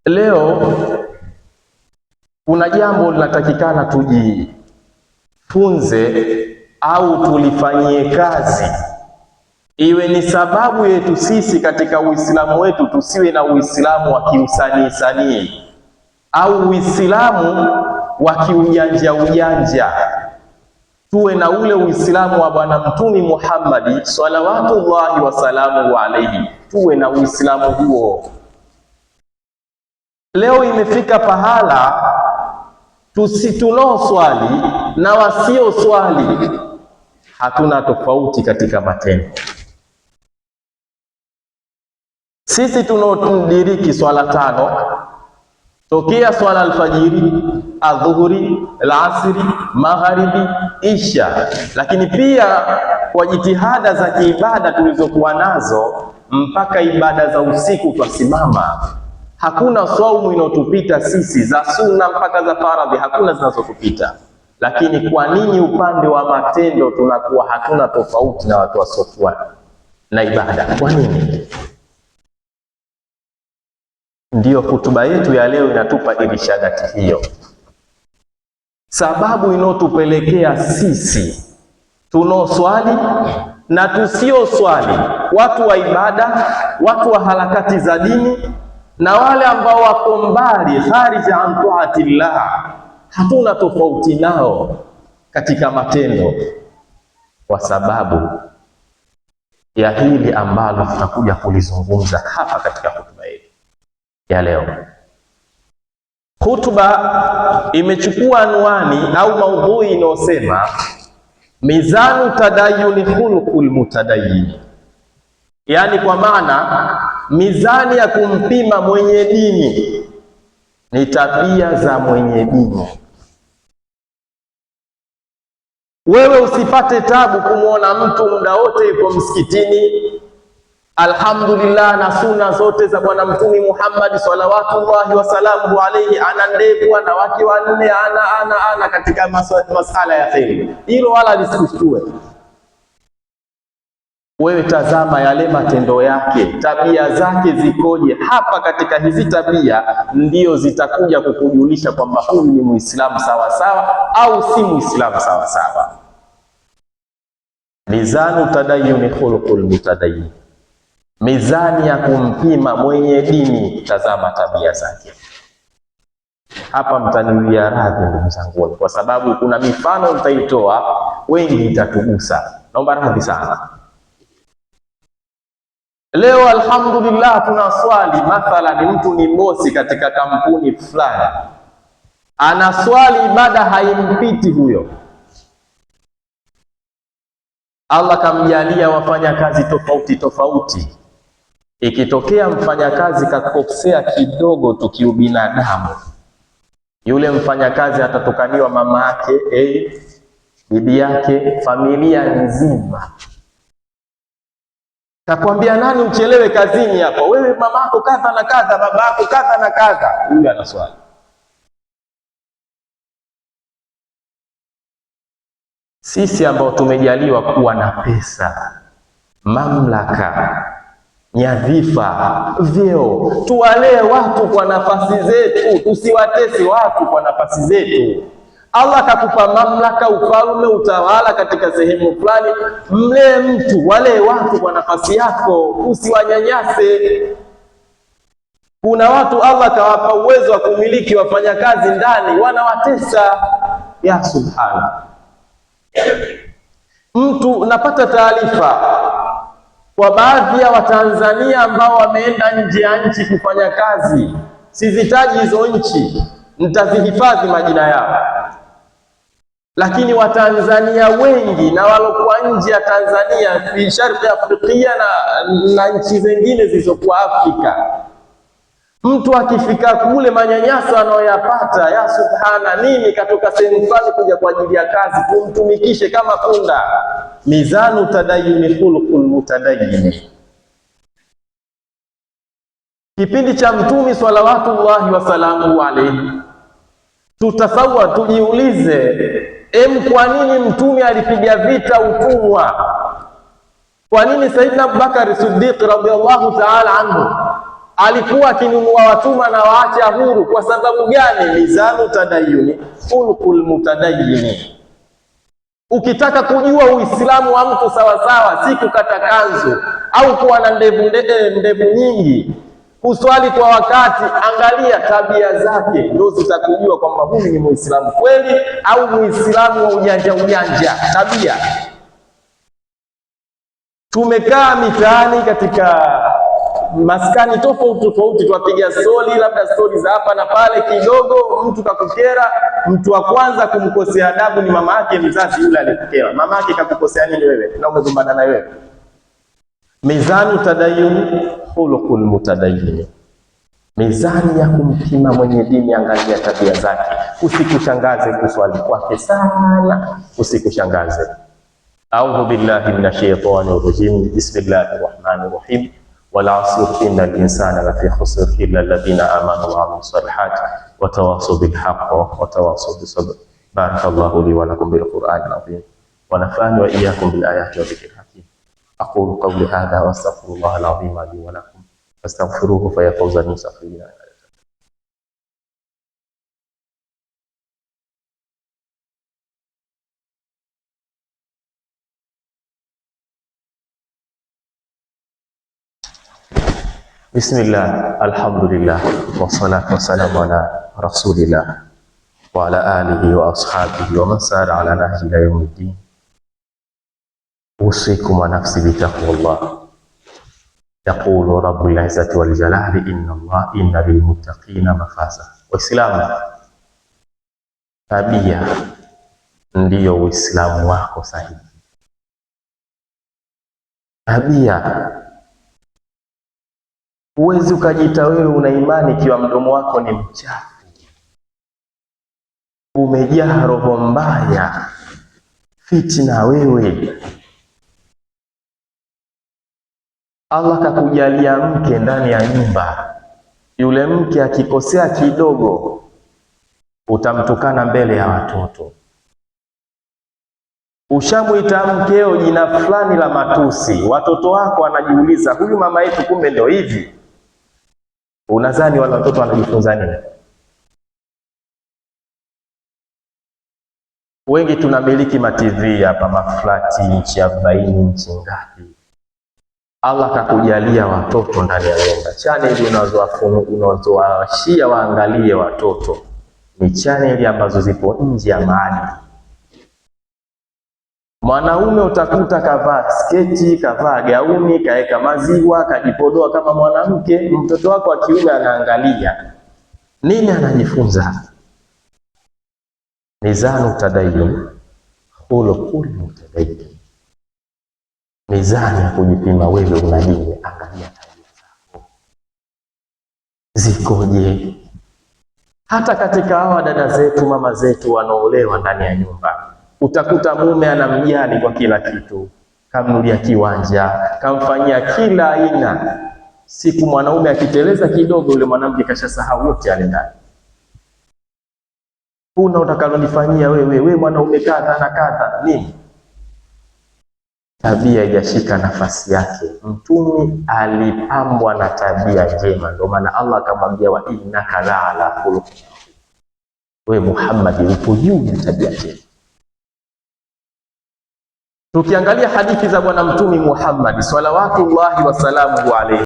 Leo kuna jambo linatakikana tujifunze au tulifanyie kazi, iwe ni sababu yetu sisi katika Uislamu wetu tusiwe na Uislamu wa kiusanii au Uislamu wa kiujanja, tuwe na ule Uislamu wa Bwana Mtume Muhammad salawatullahi wasalamu alayhi, tuwe na Uislamu huo. Leo imefika pahala tunaoswali na wasio swali hatuna tofauti katika matendo. Sisi tunaodiriki swala tano tokea swala alfajiri, adhuhuri, alasiri, magharibi, isha, lakini pia kwa jitihada za kiibada tulizokuwa nazo mpaka ibada za usiku twasimama. Hakuna saumu inotupita sisi, za sunna mpaka za faradhi hakuna zinazotupita. Lakini kwa nini upande wa matendo tunakuwa hatuna tofauti na watu wasiokuwa na ibada? Kwa nini? Ndiyo hutuba yetu ya leo inatupa irishadati hiyo, sababu inotupelekea sisi tunaoswali na tusio swali, watu wa ibada, watu wa harakati za dini na wale ambao wako mbali kharija an taatillah, hatuna tofauti nao katika matendo, kwa sababu ya hili ambalo tutakuja kulizungumza hapa katika hutuba yetu ya leo. Hutuba imechukua anwani au maudhui inayosema mizanu tadayuni khuluqul mutadayyin, yaani kwa maana mizani ya kumpima mwenye dini ni tabia za mwenye dini. Wewe usipate tabu kumwona mtu muda wote yuko msikitini, alhamdulillah, na sunna zote za Bwana Mtume Muhammad salawatullahi wasalamu alayhi, ana ndevu, ana wake wanne, ana katika masala ya kheri. Hilo wala lisikushtue. Wewe tazama yale matendo yake, tabia zake zikoje. Hapa katika hizi tabia ndio zitakuja kukujulisha kwamba huyu ni Muislamu sawa sawa au si Muislamu sawa sawa. Mizanu tadayuni khuluqul mutadayyin, mizani ya kumpima mwenye dini, tazama tabia zake. Hapa mtaniwia radhi ndugu zangu, kwa sababu kuna mifano nitaitoa, wengi itatugusa, naomba radhi sana. Leo alhamdulillah tunaswali, mathalan mtu ni bosi katika kampuni fulani, anaswali, ibada haimpiti huyo. Allah kamjalia wafanya kazi tofauti tofauti. Ikitokea mfanyakazi kakosea kidogo tu kiubinadamu, yule mfanyakazi atatukaniwa mama yake, bibi yake, familia nzima. Takwambia nani uchelewe kazini hapa? Wewe mama yako kadha na kadha, baba yako kadha na kadha. Huyu anaswali. Sisi ambao tumejaliwa kuwa na pesa, mamlaka, nyadhifa, vyeo, tuwalee watu kwa nafasi zetu, tusiwatesi watu kwa nafasi zetu. Allah kakupa mamlaka, ufalme, utawala katika sehemu fulani, mlee mtu, wale watu kwa nafasi yako, usiwanyanyase. Kuna watu Allah kawapa uwezo wa kumiliki wafanyakazi ndani, wanawatesa. Ya subhana. Mtu napata taarifa kwa baadhi ya Watanzania ambao wameenda nje ya nchi kufanya kazi, sizitaji hizo nchi, nitazihifadhi majina yao, lakini Watanzania wengi na walokuwa nje ya Tanzania, fi sharqi Afrika na nchi zingine zilizokuwa Afrika, mtu akifika kule manyanyaso anayoyapata, ya subhana, nini katoka sehemu fulani kuja kwa ajili ya kazi, tumtumikishe kama punda. Mizanu tadayuni khuluqul mutadayyin. Kipindi cha Mtume salawatullahi wasalamu alayhi, tutasawa tujiulize, kwa nini Mtume alipiga vita utumwa? Kwa nini Saidina Abubakar Siddiq radhiyallahu ta'ala anhu alikuwa akinunua watumwa na waacha huru. Kwa sababu gani? Mizanu tadayuni khulqul mutadayyini. Ukitaka kujua Uislamu wa mtu sawasawa, si kukata kanzu au kuwa na ndevu nyingi, kuswali kwa wakati. Angalia tabia zake, ndio zitakujua kwamba huyu ni Muislamu kweli au Muislamu wa ujanja ujanja. Tabia. Tumekaa mitaani katika maskani tofauti tofauti, tuwapiga stori, labda stori za hapa na pale kidogo, mtu kakukera. Mtu wa kwanza kumkosea adabu ni mama yake mzazi, yule alikukera. Mama yake kakukosea nini wewe na umegombana na wewe? Mizani tadayun khuluqul mutadayyin, mizani ya kumpima mwenye dini. Angalia tabia zake, usikushangaze kuswali kwake sana, usikushangaze. A'udhu billahi minash shaitani rajim. Bismillahir rahmanir rahim. Wal 'asri innal insana lafi khusr illa alladhina amanu wa 'amilus salihati wa tawasaw bil haqqi wa tawasaw bis sabr. Barakallahu li wa lakum bil Qur'anil 'azim wa nafa'ani wa iyyakum bil ayati wa dhikril hakim. أقول قولي هذا وأستغفر الله العظيم لي ولكم فاستغفروه فيا فوز المستغفرين. بسم الله، الحمد لله، والصلاة والسلام على رسول الله وعلى آله وأصحابه ومن سار على نهجه إلى يوم الدين. أوصيكم ونفسي بتقوى الله. يقول رب العزة والجلال إن للمتقين مفازا. Waislamu, tabia ndiyo Uislamu wako sahihi. Tabia. Huwezi ukajiita wewe una imani ikiwa mdomo wako ni mchafu, umejaa roho mbaya, fitina wewe. Allah kakujalia mke ndani ya nyumba, yule mke akikosea kidogo utamtukana mbele ya watoto. Ushamuita mkeo jina fulani la matusi, watoto wako wanajiuliza, huyu mama yetu kumbe ndio hivi. Unadhani wale watoto wanajifunza nini? Wengi tunamiliki ma TV hapa, maflati inchi 40 inchi ngapi. Allah kakujalia watoto ndani ya nyumba. Channel unazowashia waangalie watoto ni channel ambazo zipo nje ya maadili. Mwanaume utakuta kavaa sketi, kavaa gauni, kaeka maziwa, kajipodoa kama mwanamke. Mtoto wako wa kiume anaangalia nini? Anajifunza. Mizanu tadayyun khuluqul mutadayyin, mizani ya kujipima wewe una dini. Angalia tabia zako zikoje. Hata katika hawa dada zetu, mama zetu wanaolewa ndani ya nyumba, utakuta mume anamjali kwa kila kitu, kamnulia kiwanja, kamfanyia kila aina. Siku mwanaume akiteleza kidogo, yule mwanamke kashasahau yote yale ndani. Huna utakalonifanyia wewe mwanaume kadha na kadha nini? Tabia haijashika nafasi yake. Mtume alipambwa na tabia njema, ndio maana Allah akamwambia, wa innaka la ala khuluqin. Wewe Muhammad upo juu ya tabia njema. Tukiangalia hadithi za bwana Mtume Muhammad salawatullahi wasalamu alayhi